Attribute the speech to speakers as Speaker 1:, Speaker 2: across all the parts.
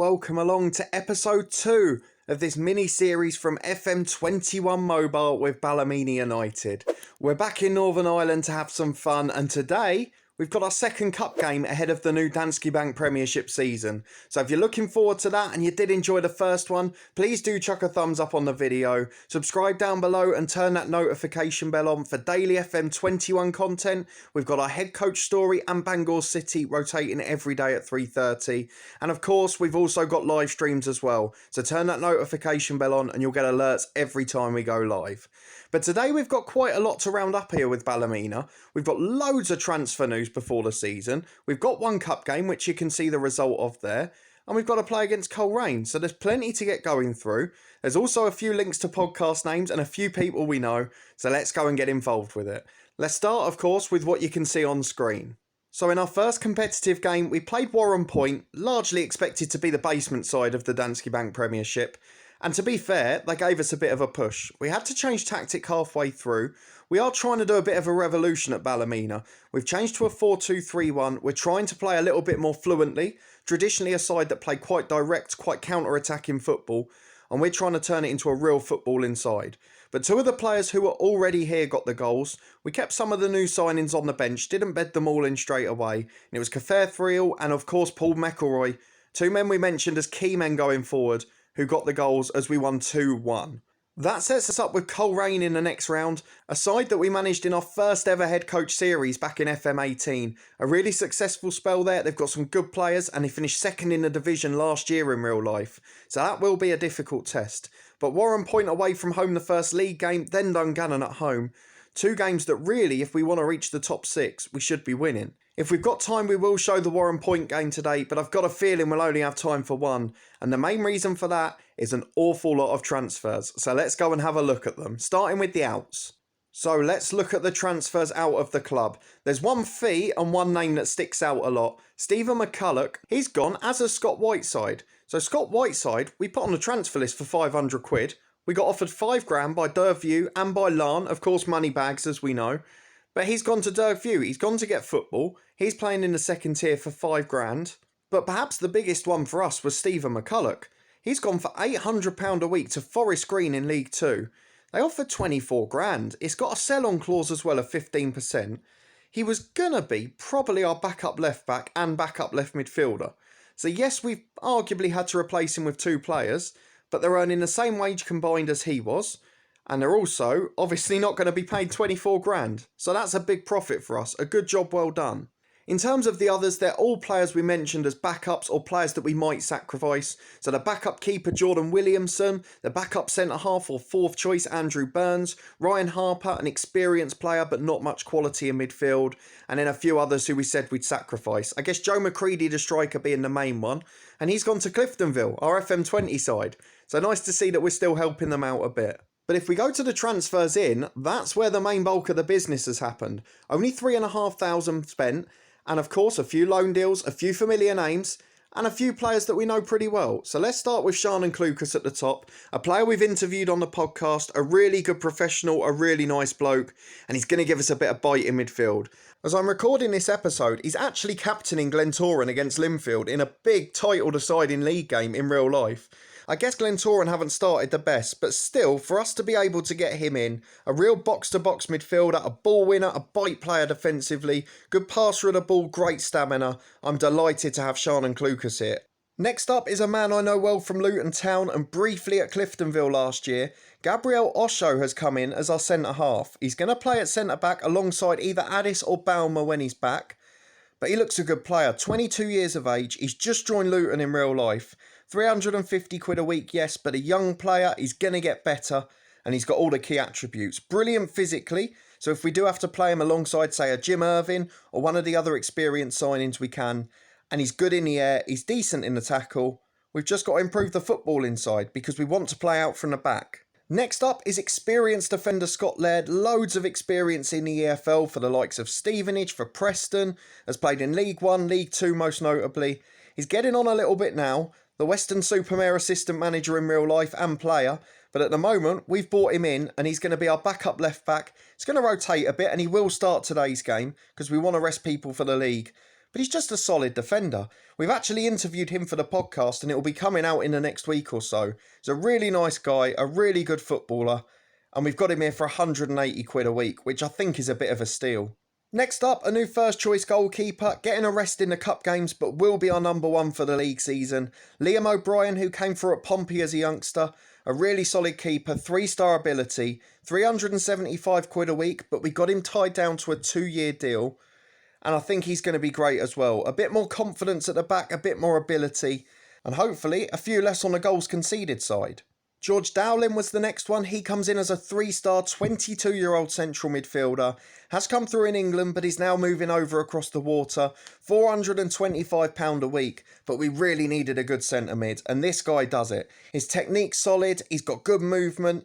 Speaker 1: Welcome along to episode 2 of this mini-series from FM21 Mobile with Ballymena United. We're back in Northern Ireland to have some fun, and today we've got our second cup game ahead of the new Danske Bank Premiership season. So if you're looking forward to that and you did enjoy the first one, please do chuck a thumbs up on the video, subscribe down below and turn that notification bell on for daily FM21 content. We've got our head coach story and Bangor City rotating every day at 3:30. And of course, we've also got live streams as well. So turn that notification bell on and you'll get alerts every time we go live. But today we've got quite a lot to round up here with Ballymena. We've got loads of transfer news before the season. We've got one cup game, which you can see the result of there. And we've got to play against Coleraine, so there's plenty to get going through. There's also a few links to podcast names and a few people we know, so let's go and get involved with it. Let's start, of course, with what you can see on screen. So in our first competitive game, we played Warren Point, largely expected to be the basement side of the Danske Bank Premiership. And to be fair, they gave us a bit of a push. We had to change tactic halfway through. We are trying to do a bit of a revolution at Ballymena. We've changed to a 4-2-3-1. We're trying to play a little bit more fluently. Traditionally a side that played quite direct, quite counter-attacking football. And we're trying to turn it into a real football inside. But two of the players who were already here got the goals. We kept some of the new signings on the bench, didn't bed them all in straight away. And it was Cafer Thriel and of course Paul McElroy. Two men we mentioned as key men going forward, who got the goals as we won 2-1. That sets us up with Coleraine in the next round, a side that we managed in our first ever head coach series back in FM18. A really successful spell there, they've got some good players and they finished second in the division last year in real life. So that will be a difficult test. But Warren Point away from home the first league game, then Dungannon at home. Two games that really, if we want to reach the top 6, we should be winning. If we've got time, we will show the Warren Point game today, but I've got a feeling we'll only have time for one. And the main reason for that is an awful lot of transfers. So let's go and have a look at them, starting with the outs. So let's look at the transfers out of the club. There's one fee and one name that sticks out a lot. Stephen McCulloch, he's gone, as has Scott Whiteside. So Scott Whiteside, we put on the transfer list for 500 quid. We got offered 5 grand by Derview and by Larne, of course money bags as we know. But he's gone to Derview, he's gone to get football, he's playing in the second tier for 5 grand. But perhaps the biggest one for us was Stephen McCulloch. He's gone for £800 a week to Forest Green in League 2. They offered 24 grand, it's got a sell-on clause as well of 15%. He was gonna be probably our backup left back and backup left midfielder. So yes, we've arguably had to replace him with 2 players, but they're earning the same wage combined as he was. And they're also obviously not going to be paid 24 grand. So that's a big profit for us. A good job well done. In terms of the others, they're all players we mentioned as backups or players that we might sacrifice. So the backup keeper Jordan Williamson, the backup centre-half or 4th choice Andrew Burns, Ryan Harper, an experienced player but not much quality in midfield, and then a few others who we said we'd sacrifice. I guess Joe McCready, the striker, being the main one, and he's gone to Cliftonville, our FM20 side. So nice to see that we're still helping them out a bit. But if we go to the transfers in, that's where the main bulk of the business has happened. Only 3,500 spent, and of course a few loan deals, a few familiar names, and a few players that we know pretty well. So let's start with Shannon Klukas at the top, a player we've interviewed on the podcast, a really good professional, a really nice bloke, and he's going to give us a bit of bite in midfield. As I'm recording this episode, he's actually captaining Glentoran against Linfield in a big title-deciding league game in real life. I guess Glentoran haven't started the best, but still, for us to be able to get him in, a real box-to-box midfielder, a ball winner, a bite player defensively, good passer of the ball, great stamina, I'm delighted to have Shannon Klukas here. Next up is a man I know well from Luton Town and briefly at Cliftonville last year. Gabriel Osho has come in as our centre-half. He's going to play at centre-back alongside either Addis or Ballmer when he's back. But he looks a good player, 22 years of age, he's just joined Luton in real life. 350 quid a week, yes, but a young player, he's going to get better, and he's got all the key attributes. Brilliant physically, so if we do have to play him alongside, say, a Jim Ervin or one of the other experienced signings, we can. And he's good in the air, he's decent in the tackle. We've just got to improve the football inside because we want to play out from the back. Next up is experienced defender Scott Laird, loads of experience in the EFL for the likes of Stevenage, for Preston, has played in League 1, League 2 most notably. He's getting on a little bit now, the Western Supermare assistant manager in real life and player, but at the moment we've brought him in and he's going to be our backup left back. He's going to rotate a bit and he will start today's game because we want to rest people for the league. but he's just a solid defender. We've actually interviewed him for the podcast and it will be coming out in the next week or so. He's a really nice guy, a really good footballer, and we've got him here for 180 quid a week, which I think is a bit of a steal. Next up, a new first choice goalkeeper, getting a rest in the cup games but will be our number one for the league season. Liam O'Brien, who came through at Pompey as a youngster, a really solid keeper, 3-star ability, 375 quid a week, but we got him tied down to a 2-year deal. And I think he's going to be great as well. A bit more confidence at the back, a bit more ability, and hopefully a few less on the goals conceded side. George Dowling was the next one. He comes in as a 3-star, 22-year-old central midfielder. Has come through in England, but is now moving over across the water. £425 a week, but we really needed a good centre mid, and this guy does it. His technique's solid, he's got good movement.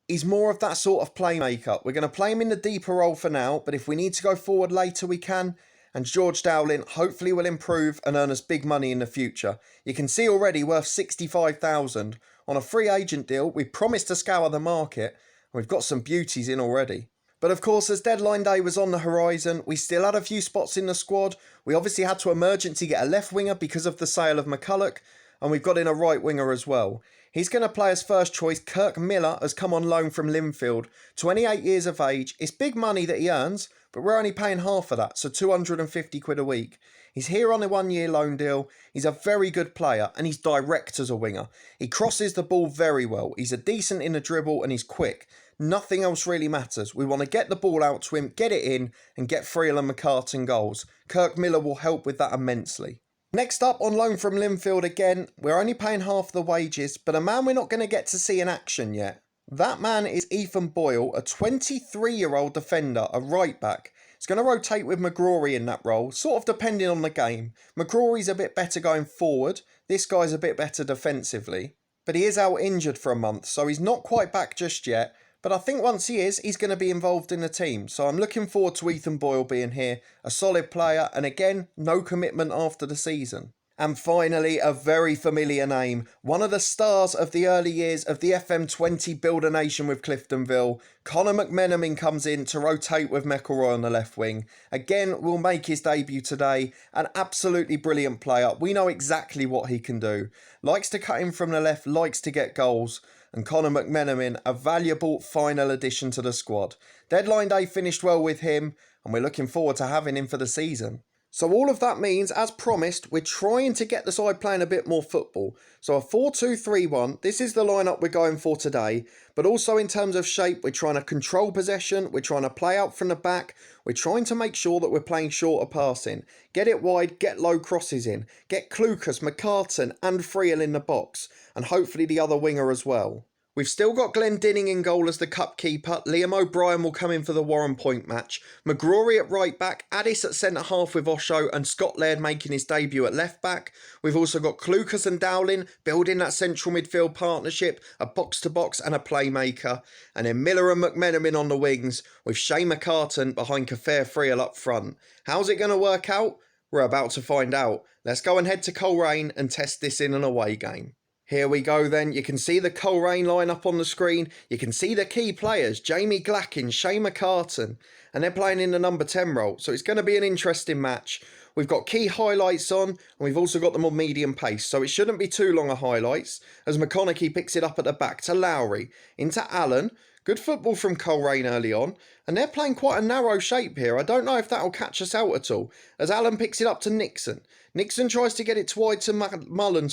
Speaker 1: He's more of that sort of playmaker. We're going to play him in the deeper role for now, but if we need to go forward later, we can. And George Dowling hopefully will improve and earn us big money in the future. You can see already worth 65,000. On a free agent deal, we promised to scour the market, and we've got some beauties in already. But of course, as deadline day was on the horizon, we still had a few spots in the squad. We obviously had to emergency get a left winger because of the sale of McCulloch, and we've got in a right winger as well. He's going to play as first choice. Kirk Miller has come on loan from Linfield, 28 years of age. It's big money that he earns, but we're only paying half of that, so 250 quid a week. He's here on a 1-year loan deal. He's a very good player and he's direct as a winger. He crosses the ball very well. He's a decent in the dribble and he's quick. Nothing else really matters. We want to get the ball out to him, get it in and get Friel and McCartan goals. Kirk Miller will help with that immensely. Next up, on loan from Linfield again, we're only paying half the wages, but a man we're not going to get to see in action yet. That man is Ethan Boyle, a 23-year-old defender, a right back. He's going to rotate with McGrory in that role, sort of depending on the game. McGrory's a bit better going forward, this guy's a bit better defensively. But he is out injured for a month, so he's not quite back just yet. But I think once he is, he's going to be involved in the team. So I'm looking forward to Ethan Boyle being here, a solid player, and again, no commitment after the season. And finally, a very familiar name, one of the stars of the early years of the FM20 Builder Nation with Cliftonville. Conor McMenamin comes in to rotate with McElroy on the left wing. Again, will make his debut today. An absolutely brilliant player. We know exactly what he can do. Likes to cut in from the left, likes to get goals. And Conor McMenamin, a valuable final addition to the squad. Deadline day finished well with him, and we're looking forward to having him for the season. So all of that means, as promised, we're trying to get the side playing a bit more football. So a 4-2-3-1, this is the lineup we're going for today. But also in terms of shape, we're trying to control possession, we're trying to play out from the back, we're trying to make sure that we're playing shorter passing. Get it wide, get low crosses in, get Klukas, McCartan and Friel in the box, and hopefully the other winger as well. We've still got Glenn Dinning in goal as the cup keeper. Liam O'Brien will come in for the Warren Point match. McGrory at right back, Addis at centre half with Osho and Scott Laird making his debut at left back. We've also got Klukas and Dowling building that central midfield partnership, a box to box and a playmaker. And then Miller and McMenamin on the wings with Shay McCartan behind Kafair Friel up front. How's it going to work out? We're about to find out. Let's go and head to Coleraine and test this in an away game. Here we go then, you can see the Coleraine lineup on the screen, you can see the key players, Jamie Glackin, Shay McCartan, and they're playing in the number 10 role, so it's going to be an interesting match. We've got key highlights on, and we've also got them on medium pace, so it shouldn't be too long a highlights, as McConaughey picks it up at the back to Lowry, into Allen. Good football from Coleraine early on, and they're playing quite a narrow shape here. I don't know if that'll catch us out at all, as Allen picks it up to Nixon. Nixon tries to get it wide to Mullen,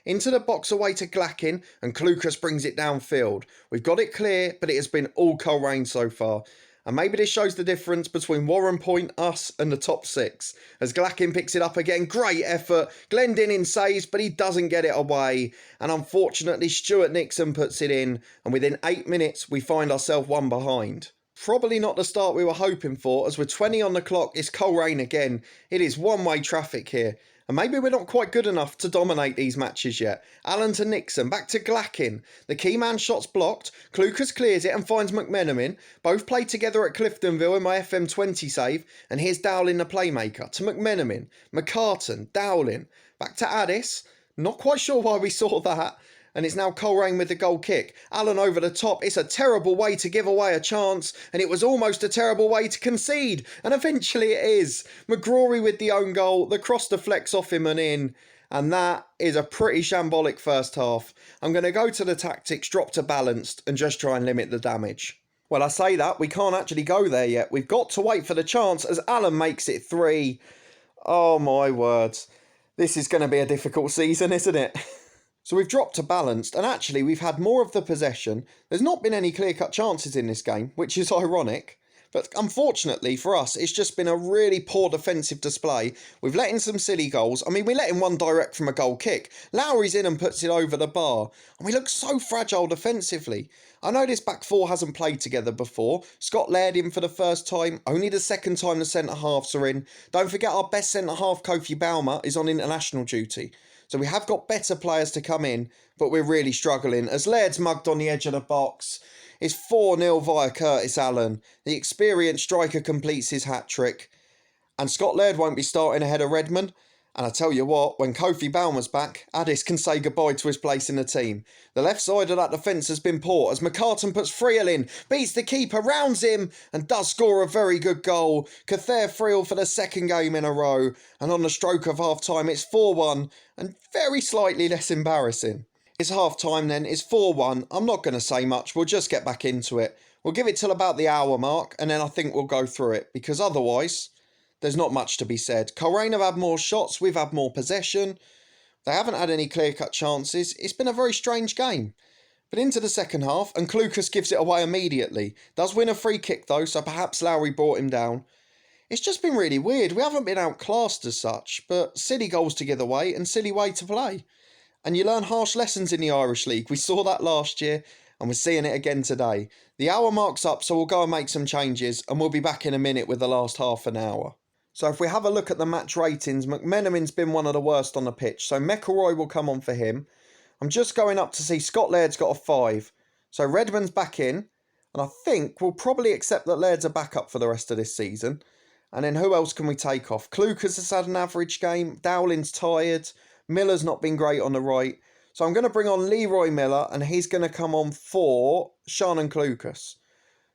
Speaker 1: into the box away to Glackin, and Klukas brings it downfield. We've got it clear, but it has been all Coleraine so far. And maybe this shows the difference between Warren Point, us, and the top 6. As Glackin picks it up again, great effort. Glendinning saves, but he doesn't get it away. And unfortunately, Stuart Nixon puts it in. And within 8 minutes, we find ourselves one behind. Probably not the start we were hoping for, as with 20 on the clock, it's Coleraine again. It is one-way traffic here. And maybe we're not quite good enough to dominate these matches yet. Allen to Nixon, back to Glackin. The key man shot's blocked. Klukas clears it and finds McMenamin. Both play together at Cliftonville in my FM20 save. And here's Dowling the playmaker to McMenamin. McCartan, Dowling. Back to Addis. Not quite sure why we saw that. and it's now Coleraine with the goal kick. Allen over the top. It's a terrible way to give away a chance, and it was almost a terrible way to concede, and eventually it is. McGrory with the own goal, the cross deflects off him and in, and that is a pretty shambolic first half. I'm going to go to the tactics, drop to balanced, and just try and limit the damage. Well, I say that, we can't actually go there yet. We've got to wait for the chance as Allen makes it 3. Oh my words. This is going to be a difficult season, isn't it? So we've dropped to balanced, and actually we've had more of the possession. There's not been any clear-cut chances in this game, which is ironic. But unfortunately for us, it's just been a really poor defensive display. We've let in some silly goals. I mean, we let in one direct from a goal kick. Lowry's in and puts it over the bar. And we look so fragile defensively. I know this back four hasn't played together before. Scott Laird in for the first time. Only the second time the centre-halves are in. Don't forget our best centre-half, Kofi Ballymena, is on international duty. So we have got better players to come in, but we're really struggling. As Laird's mugged on the edge of the box, it's 4-0 via Curtis Allen. The experienced striker completes his hat-trick. And Scott Laird won't be starting ahead of Redmond. And I tell you what, when Kofi Ballymana's back, Addis can say goodbye to his place in the team. The left side of that defence has been poor as McCartan puts Friel in, beats the keeper, rounds him, and does score a very good goal. Cathair Friel for the second game in a row. And on the stroke of half-time, it's 4-1 and very slightly less embarrassing. It's half-time then, it's 4-1. I'm not going to say much, we'll just get back into it. We'll give it till about the hour mark, and then I think we'll go through it, because otherwise, there's not much to be said. Coleraine have had more shots, we've had more possession. They haven't had any clear-cut chances. It's been a very strange game. But into the second half, and Clucas gives it away immediately. Does win a free kick though, so perhaps Lowry brought him down. It's just been really weird. We haven't been outclassed as such, but silly goals to give away and silly way to play. And you learn harsh lessons in the Irish League. We saw that last year, and we're seeing it again today. The hour mark's up, so we'll go and make some changes, and we'll be back in a minute with the last half an hour. So if we have a look at the match ratings, McMenamin's been one of the worst on the pitch, so McElroy will come on for him. I'm just going up to see Scott Laird's got a 5. So Redmond's back in, and I think we'll probably accept that Laird's a backup for the rest of this season. And then who else can we take off? Clucas has had an average game, Dowling's tired, Miller's not been great on the right. So I'm going to bring on Leroy Miller, and he's going to come on for Shannon Clucas.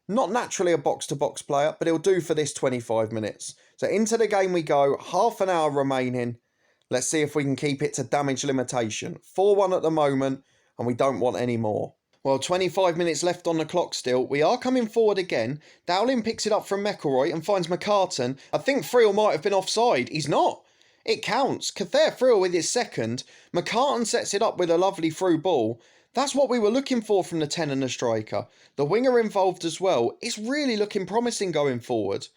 Speaker 1: Not naturally a box-to-box player, but he'll do for this 25 minutes. So into the game we go, half an hour remaining. Let's see if we can keep it to damage limitation. 4-1 at the moment, and we don't want any more. Well, 25 minutes left on the clock still. We are coming forward again. Dowling picks it up from McElroy and finds McCartan. I think Friel might have been offside. He's not. It counts. Cathair Friel with his second. McCartan sets it up with a lovely through ball. That's what we were looking for from the 10 and the striker. The winger involved as well. It's really looking promising going forward.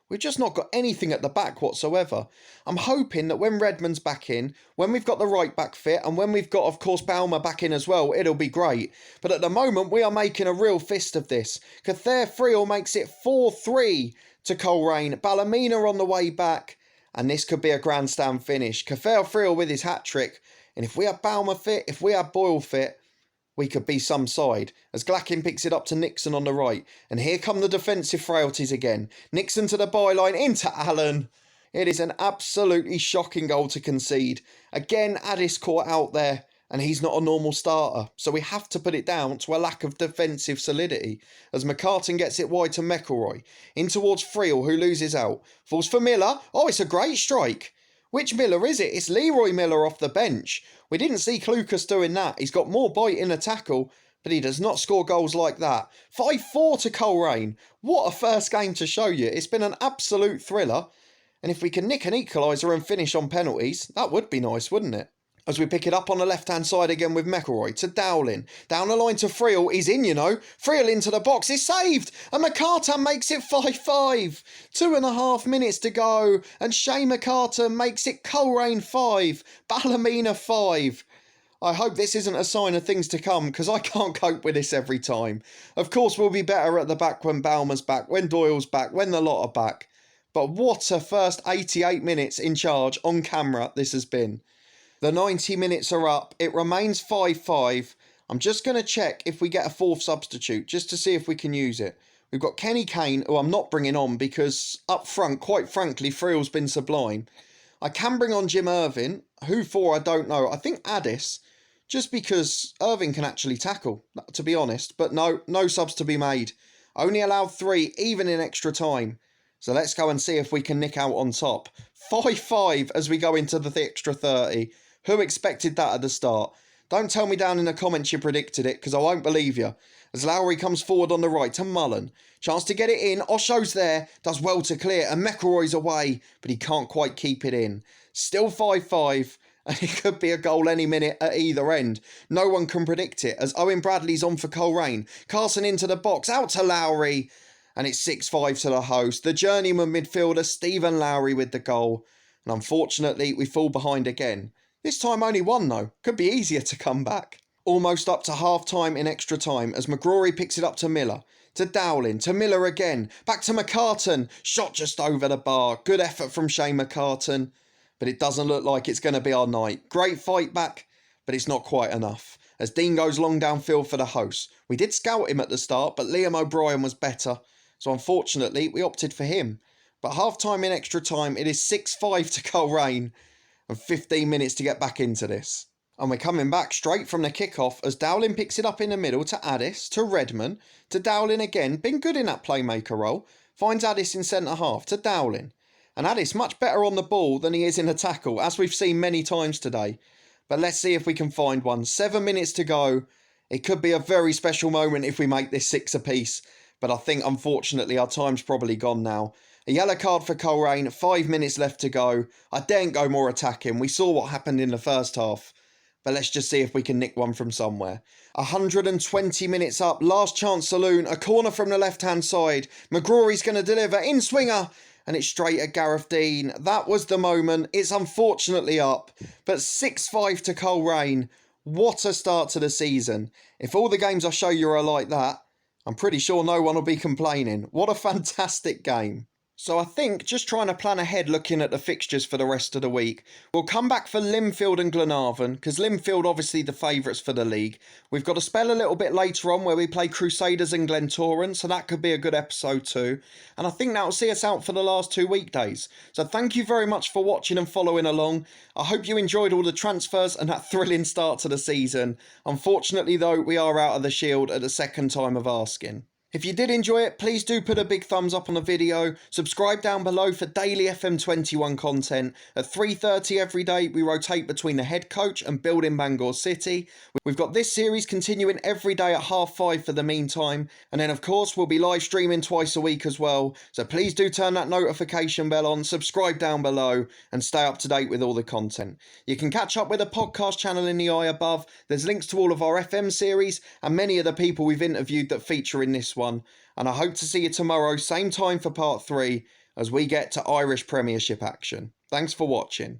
Speaker 1: We've just not got anything at the back whatsoever. I'm hoping that when Redmond's back in, when we've got the right back fit, and when we've got, of course, Ballymena back in as well, it'll be great. But at the moment, we are making a real fist of this. Cathair Friel makes it 4-3 to Coleraine. Ballymena on the way back. And this could be a grandstand finish. Cathair Friel with his hat-trick. And if we had Ballymena fit, if we had Boyle fit, we could be some side, as Glackin picks it up to Nixon on the right. And here come the defensive frailties again. Nixon to the byline, into Allen. It is an absolutely shocking goal to concede. Again, Addis caught out there, and he's not a normal starter. So we have to put it down to a lack of defensive solidity, as McCartan gets it wide to McElroy. In towards Friel, who loses out. Falls for Miller. Oh, it's a great strike. Which Miller is it? It's Leroy Miller off the bench. We didn't see Clucas doing that. He's got more bite in a tackle, but he does not score goals like that. 5-4 to Coleraine. What a first game to show you. It's been an absolute thriller. And if we can nick an equaliser and finish on penalties, that would be nice, wouldn't it? As we pick it up on the left-hand side again with McElroy to Dowling. Down the line to Friel. He's in, you know. Friel into the box. It's saved. And McCartan makes it 5-5. 2.5 minutes to go. And Shay McCartan makes it Coleraine 5. Ballymena 5. I hope this isn't a sign of things to come, because I can't cope with this every time. Of course, we'll be better at the back when Ballymana's back, when Doyle's back, when the lot are back. But what a first 88 minutes in charge on camera this has been. The 90 minutes are up. It remains 5-5. I'm just going to check if we get a fourth substitute, just to see if we can use it. We've got Kenny Kane, who I'm not bringing on because up front, quite frankly, Friel's been sublime. I can bring on Jim Ervin. Who for, I don't know. I think Addis, just because Ervin can actually tackle, to be honest. But no subs to be made. Only allowed 3, even in extra time. So let's go and see if we can nick out on top. 5-5 as we go into the extra 30. Who expected that at the start? Don't tell me down in the comments you predicted it, because I won't believe you. As Lowry comes forward on the right to Mullen. Chance to get it in. Osho's there. Does well to clear. And McElroy's away. But he can't quite keep it in. Still 5-5. And it could be a goal any minute at either end. No one can predict it. As Owen Bradley's on for Coleraine. Carson into the box. Out to Lowry. And it's 6-5 to the host. The journeyman midfielder Stephen Lowry with the goal. And unfortunately, we fall behind again. This time only 1 though. Could be easier to come back. Almost up to half-time in extra time as McGrory picks it up to Miller. To Dowling. To Miller again. Back to McCartan. Shot just over the bar. Good effort from Shane McCartan. But it doesn't look like it's going to be our night. Great fight back, but it's not quite enough. As Dean goes long downfield for the host. We did scout him at the start, but Liam O'Brien was better. So unfortunately, we opted for him. But half-time in extra time, it is 6-5 to Coleraine. And 15 minutes to get back into this. And we're coming back straight from the kickoff as Dowling picks it up in the middle to Addis, to Redman, to Dowling again. Been good in that playmaker role. Finds Addis in centre-half, to Dowling. And Addis much better on the ball than he is in a tackle, as we've seen many times today. But let's see if we can find one. 7 minutes to go. It could be a very special moment if we make this 6 apiece. But I think, unfortunately, our time's probably gone now. A yellow card for Coleraine, 5 minutes left to go. I daren't go more attacking. We saw what happened in the first half. But let's just see if we can nick one from somewhere. 120 minutes up. Last chance saloon. A corner from the left-hand side. McGrory's going to deliver. In swinger. And it's straight at Gareth Dean. That was the moment. It's unfortunately up. But 6-5 to Coleraine. What a start to the season. If all the games I show you are like that, I'm pretty sure no one will be complaining. What a fantastic game. So I think, just trying to plan ahead looking at the fixtures for the rest of the week, we'll come back for Linfield and Glenavon, because Linfield obviously the favourites for the league. We've got a spell a little bit later on where we play Crusaders and Glentoran, so that could be a good episode too. And I think that will see us out for the last 2 weekdays. So thank you very much for watching and following along. I hope you enjoyed all the transfers and that thrilling start to the season. Unfortunately though, we are out of the Shield at the second time of asking. If you did enjoy it, please do put a big thumbs up on the video, subscribe down below for daily FM21 content. At 3:30 every day, we rotate between the head coach and building Bangor City. We've got this series continuing every day at 5:30 for the meantime, and then of course we'll be live streaming twice a week as well, so please do turn that notification bell on, subscribe down below, and stay up to date with all the content. You can catch up with the podcast channel in the eye above. There's links to all of our FM series, and many of the people we've interviewed that feature in this one. And I hope to see you tomorrow, same time for part 3, as we get to Irish Premiership action. Thanks for watching.